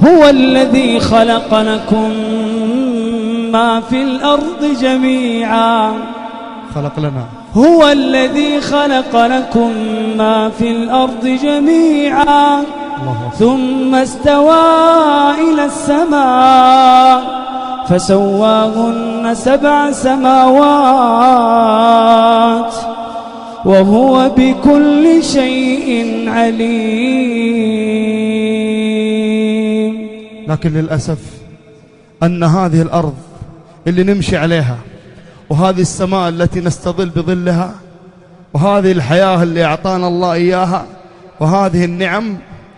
هو الذي خلق لكم ما في الأرض جميعا. خلق لنا. هو الذي خلق لكم ما في الأرض جميعا ثم استوى إلى السماء فسواهن 7 سماوات وهو بكل شيء عليم. لكن للأسف أن هذه الأرض اللي نمشي عليها، وهذه السماء التي نستظل بظلها، وهذه الحياة اللي أعطانا الله إياها، وهذه النعم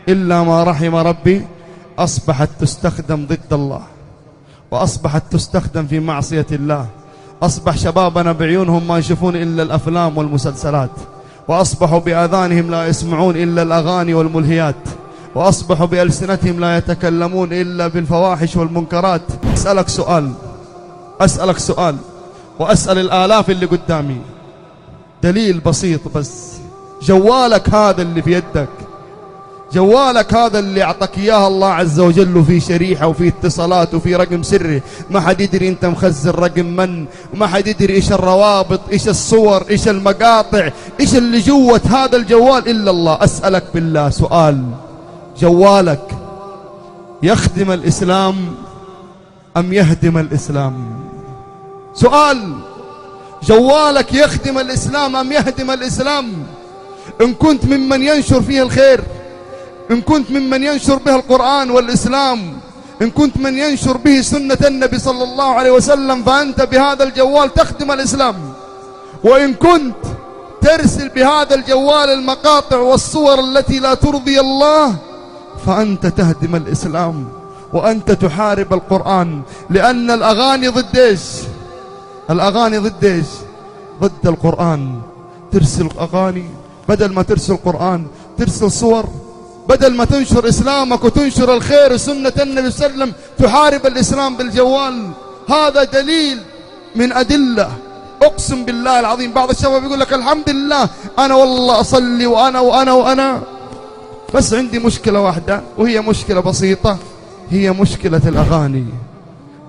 إلا ما رحم ربي أصبحت تستخدم ضد الله، وأصبحت تستخدم في معصية الله. أصبح شبابنا بعيونهم ما يشوفون إلا الأفلام والمسلسلات، وأصبحوا بآذانهم لا يسمعون إلا الأغاني والملهيات، وأصبحوا بألسنتهم لا يتكلمون إلا بالفواحش والمنكرات. أسألك سؤال وأسأل الآلاف اللي قدامي، دليل بسيط بس. جوالك هذا اللي في يدك، جوالك هذا اللي أعطاك إياه الله عز وجل، وفيه شريحة وفيه اتصالات وفيه رقم سري، ما حد يدري أنت مخزن رقم من، وما حد يدري إيش الروابط، إيش الصور، إيش المقاطع، إيش اللي جوة هذا الجوال إلا الله. أسألك بالله سؤال، جوالك يخدم الإسلام أم يهدم الإسلام؟ سؤال، جوالك يخدم الإسلام أم يهدم الإسلام؟ إن كنت ممن ينشر فيه الخير، إن كنت ممن ينشر به القرآن والإسلام، إن كنت من ينشر به سنة النبي صلى الله عليه وسلم، فأنت بهذا الجوال تخدم الإسلام. وإن كنت ترسل بهذا الجوال المقاطع والصور التي لا ترضي الله، فأنت تهدم الإسلام، وأنت تحارب القرآن. لأن الأغاني ضد إيش؟ الأغاني ضد إيش؟ ضد القرآن. ترسل أغاني بدل ما ترسل قرآن، ترسل صور بدل ما تنشر إسلامك وتنشر الخير وسنة النبي صلى الله عليه وسلم، تحارب الإسلام بالجوال. هذا دليل من أدلة، أقسم بالله العظيم. بعض الشباب يقول لك الحمد لله أنا والله أصلي وأنا بس عندي مشكلة واحدة، وهي مشكلة بسيطة، هي مشكلة الأغاني.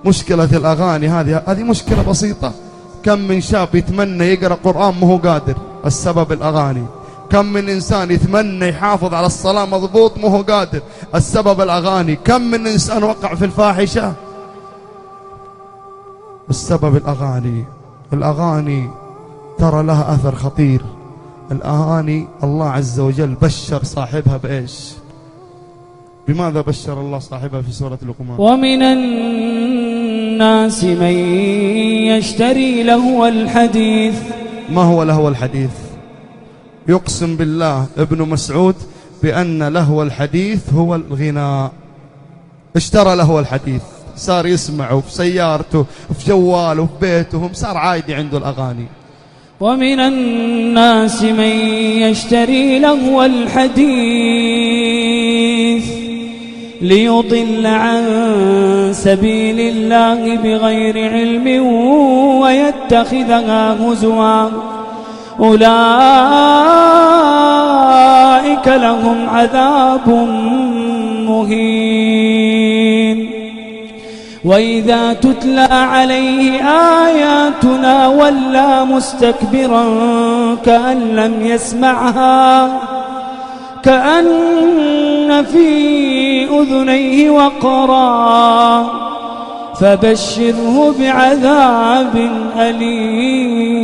مشكلة الأغاني هذه مشكلة بسيطة. كم من شاب يتمنى يقرأ قرآن ما هو قادر، السبب الأغاني. كم من إنسان يتمنى يحافظ على الصلاة مضبوط ما هو قادر، السبب الأغاني. كم من إنسان وقع في الفاحشة، السبب الأغاني. الأغاني ترى لها أثر خطير. الأغاني الله عز وجل بشر صاحبها بإيش؟ بماذا بشر الله صاحبها في سورة لقمان؟ ومن الناس من يشتري لهو الحديث. ما هو لهو الحديث؟ يقسم بالله ابن مسعود بأن لهو الحديث هو الغناء. اشترى لهو الحديث، صار يسمعه في سيارته، في جواله، في بيته، صار عادي عنده الأغاني. ومن الناس من يشتري لهو الحديث ليضل عن سبيل الله بغير علم ويتخذها هزوا أولئك لهم عذاب مهين. وإذا تتلى عليه آياتنا ولى مستكبرا كأن لم يسمعها كأن في أذنيه وقرا فبشره بعذاب أليم.